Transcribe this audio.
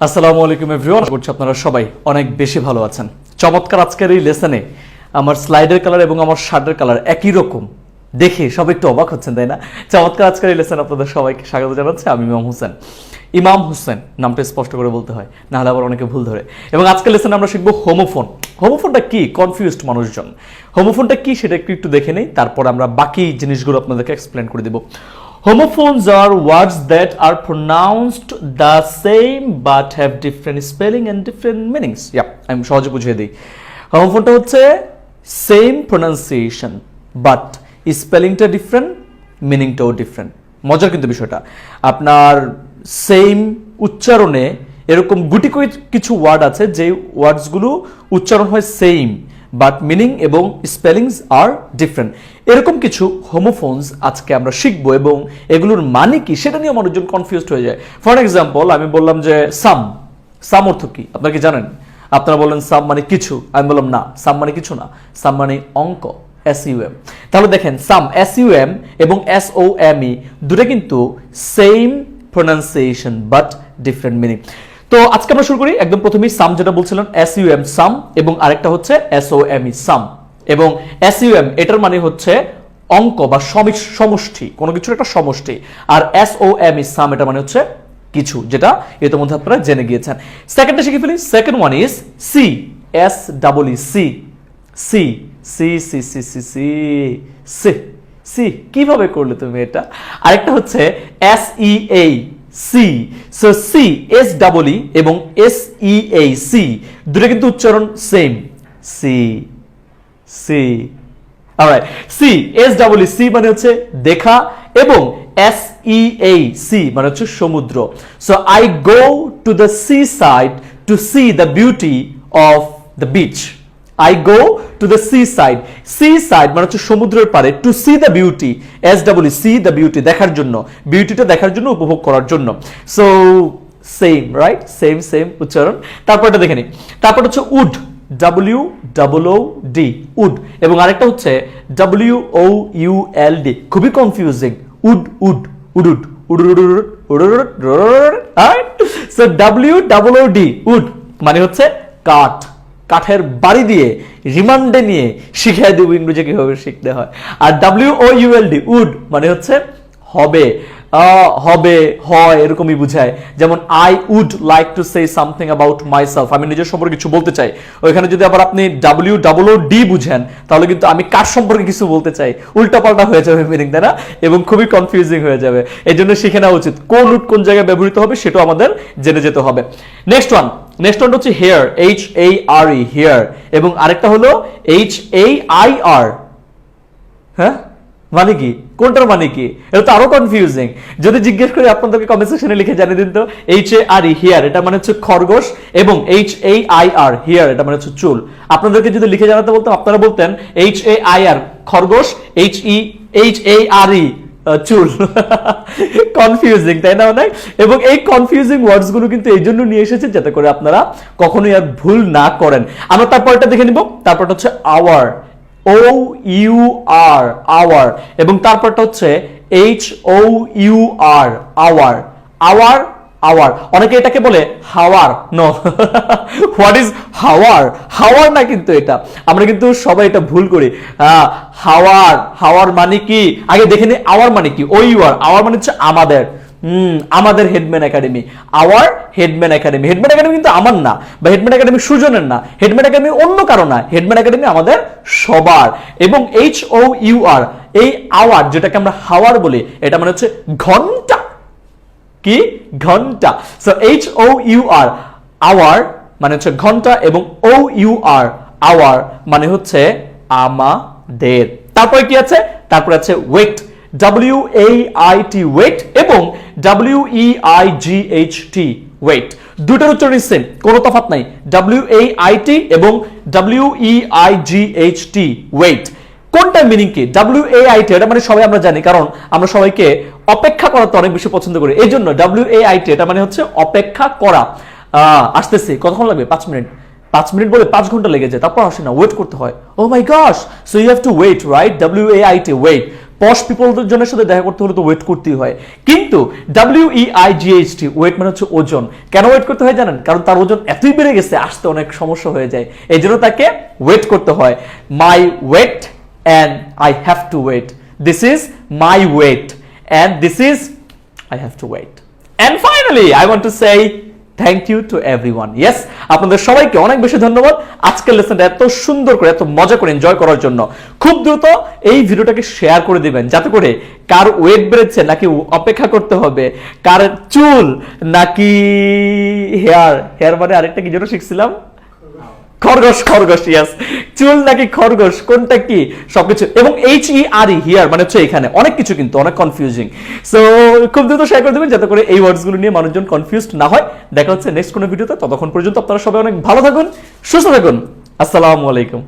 আসসালামু আলাইকুম এভরিওয়ান, আশা করছি আপনারা সবাই অনেক বেশি ভালো আছেন। চমৎকার আজকের এই লেসনে আমার স্লাইডের কালার এবং আমার শার্টের কালার একই রকম দেখে সবাই একটু অবাক হচ্ছেন, তাই না? চমৎকার আজকের এই লেসনে আপনাদের সবাইকে স্বাগত জানাচ্ছি। আমি ইমাম হোসেন নামটা স্পষ্ট করে বলতে হয়, নাহলে আবার অনেকে ভুল ধরে। এবং আজকের লেসনে আমরা শিখবো হোমোফোন। হোমোফোনটা কি? কনফিউজড মানুষজন। হোমোফোনটা কি সেটা একটু দেখে নেই, তারপর আমরা বাকি জিনিসগুলো আপনাদেরকে এক্সপ্লেন করে দেবো। Homophones are words that are pronounced the same but have different spelling and different meanings. আমি সহজে বুঝিয়ে দিই। হোমোফোনটা হচ্ছে সেম প্রোনাউন্সিয়েশন বাট স্পেলিংটা ডিফারেন্ট, মিনিংটাও ডিফারেন্ট। মজার কিন্তু বিষয়টা, আপনার সেম উচ্চারণে এরকম গুটি কিছু ওয়ার্ড আছে যে ওয়ার্ডসগুলো উচ্চারণ হয় সেম বাট মিনিং এবং স্পেলিংস আর ডিফারেন্ট। এরকম কিছু হোমোফোনস আজকে আমরা শিখবো এবং এগুলোর মানে কি সেটা নিয়ে মানুষজন কনফিউজড হয়ে যায়। ফর এক্সাম্পল, আমি বললাম যে সাম অর্থ কি আপনারা কি জানেন? আপনারা বললেন সাম মানে কিছু, আমি বললাম না, সাম মানে কিছু না, সাম মানে অঙ্ক, SUM। তাহলে দেখেন, সাম SUM এবং SOME দুটো কিন্তু same pronunciation but different meaning. তো আজকে আমরা শুরু করি একদম প্রথমেই সাম যেটা বলছিলাম, SUM সাম, এবং আরেকটা হচ্ছে SOME সাম। এবং SUM এটার মানে হচ্ছে অঙ্ক বা সমষ্টি, কোনো কিছুর একটা সমষ্টি। আর SOME সাম এটা মানে হচ্ছে কিছু, যেটা ইতিমধ্যে আপনারা জেনে গিয়েছেন। সেকেন্ডটা শিখে ফেলি। Second one is see, SEE, see see see see see see see see. কিভাবে করলে তুমি এটা? আরেকটা হচ্ছে SEA, sea. So see, SEE এবং SEAC দুটো কিন্তু উচ্চারণ same, see see. Alright, see, SEEC মানে হচ্ছে দেখা এবং SEAC মানে হচ্ছে সমুদ্র। So I go to the sea side to see the beauty of the beach. I go to the seaside. Seaside মানে হচ্ছে সমুদ্রের পাড়ে, to see the beauty, SEEC the beauty, দেখার জন্য, বিউটিটা দেখার জন্য, উপভোগ করার জন্য। So same, right? সেম উচ্চারণ। তারপরটা দেখে নিই। তারপর হচ্ছে উড, WOOD, উড। এবং আরেকটা হচ্ছে WOULD, খুবই confusing. Would would would would would would would. So WOOD, wood মানে হচ্ছে কাঠ, কাঠের বাড়ি দিয়ে রিমান্ডে নিয়ে শিখিয়ে দেব ইংরেজি কিভাবে শিখতে হয়। আর WOULD, উড মানে হচ্ছে হবে, হবে, হয়, এরকমই বুঝায়। যেমন I would like to say something about myself, আমি নিজের সম্পর্কে কিছু বলতে চাই। ওইখানে যদি আবার আপনি WOOD বুঝেন, তাহলে কিন্তু আমি কার সম্পর্কে কিছু বলতে চাই, উল্টাপাল্টা হয়ে যাবে মিনিং, তাই না? এবং খুবই কনফিউজিং হয়ে যাবে। এই জন্য শিখে নেওয়া উচিত কোন উড কোন জায়গায় ব্যবহৃত হবে, সেটাও আমাদের জেনে যেতে হবে। নেক্সট ওয়ান হচ্ছে হেয়ার, HARE, হেয়ার। এবং আরেকটা হলো HAIR। হ্যাঁ, মানে কি? কোনটার মানে কি? এটা তো আরো কনফিউজিং। যদি জিজ্ঞেস করি আপনাদেরকে কমেন্ট সেকশনে লিখে জানিয়ে দিন তো। HARE, হেয়ার, এটা মানে হচ্ছে খরগোশ, এবং HAIR, হেয়ার, এটা মানে হচ্ছে চুল। আপনাদেরকে যদি লিখে জানাতে বলতাম, আপনারা বলতেন HAIR খরগোশ, HARE চুল। কনফিউজিং, তাই না অনেক? এবং এই কনফিউজিং ওয়ার্ডস গুলো কিন্তু এই জন্য নিয়ে এসেছে যাতে করে আপনারা কখনোই আর ভুল না করেন। আমরা তারপরটা দেখে নিব। তারপরটা হচ্ছে আওয়ার, OUR, আওয়ার। এবং তারপরটা হচ্ছে HOUR, আওয়ার, আওয়ার, আওয়ার। অনেকে এটাকে বলে হাওয়ার। নো, হোয়াট ইজ হাওয়ার? হাওয়ার না কিন্তু এটা, আমরা কিন্তু সবাই এটা ভুল করি। হাওয়ার, হাওয়ার মানে কি? আগে দেখে নি আওয়ার মানে কি। OUR, আওয়ার মানে হচ্ছে আমাদের। আমাদের Headman Academy, our Headman Academy. Headman Academy কিন্তু আমার না, বা হেডম্যান একাডেমি সুজনের না, হেডম্যান একাডেমি অন্য কারো না, হেডম্যান একাডেমি আমাদের সবার। এবং HOUR, এই আওয়ার যেটাকে আমরা হাওয়ার বলি, এটা মানে হচ্ছে ঘন্টা। কি? ঘন্টা। সো HOUR, আওয়ার মানে হচ্ছে ঘন্টা, এবং OUR, আওয়ার মানে হচ্ছে আমাদের। তারপরে কি আছে? তারপরে আছে ওয়েট, WAIT, ওয়েট, এবং WEIGHT, ওয়েট। দুটোর উচ্চারণ সেম, কোনো তফাৎ নাই। WAIT এবং WEIGHT, ওয়েট। কোনটা মিনিং কি? WAIT এটা মানে সবাই আমরা জানি, কারণ আমরা সবাইকে অপেক্ষা করাতে অনেক বেশি পছন্দ করি, এই জন্য WAIT এটা মানে হচ্ছে অপেক্ষা করা। আসতেছি, কতক্ষণ লাগবে? 5 মিনিট। 5 মিনিট বলে 5 ঘন্টা লেগে যায়, তারপর আসে না, ওয়েট করতে হয়। Oh my gosh, so you have to wait, right? WAIT, wait. Posh পিপলদের জনের সাথে দেখা করতে হলে তো ওয়েট করতেই হয়, কিন্তু WEIGHT ওয়েট মানে হচ্ছে ওজন। কেন ওয়েট করতে হয় জানেন? কারণ তার ওজন এতই বেড়ে গেছে, আসতে অনেক সমস্যা হয়ে যায়, এই জন্য তাকে ওয়েট করতে হয়। মাই wait and I have to wait. This is my weight and this is I have to wait. And finally I want to say thank you to everyone. Yes, আপনাদের সবাইকে অনেক বেশি ধন্যবাদ আজকের লেসনটা এত সুন্দর করে এত মজা করে এনজয় করার জন্য। খুব দ্রুত এই ভিডিওটাকে শেয়ার করে দিবেন, যাতে করে কার ওয়েট বেড়েছে নাকি অপেক্ষা করতে হবে, কার চুল নাকি হেয়ার মানে আরেকটা কি যেন শিখছিলাম, খরগোশ, ইয়াস, চুল নাকি খরগোশ কোনটা কি, সবকিছু। এবং HERE হিয়ার মানে হচ্ছে এখানে অনেক কিছু, কিন্তু অনেক কনফিউজিং। সো খুব দ্রুত শেয়ার করে দেবেন যাতে করে এই ওয়ার্ডস গুলো নিয়ে মানুষজন কনফিউজড না হয়। দেখা হচ্ছে নেক্সট কোনো ভিডিওতে, ততক্ষণ পর্যন্ত আপনারা সবাই অনেক ভালো থাকুন, সুস্থ থাকুন। আসসালামু আলাইকুম।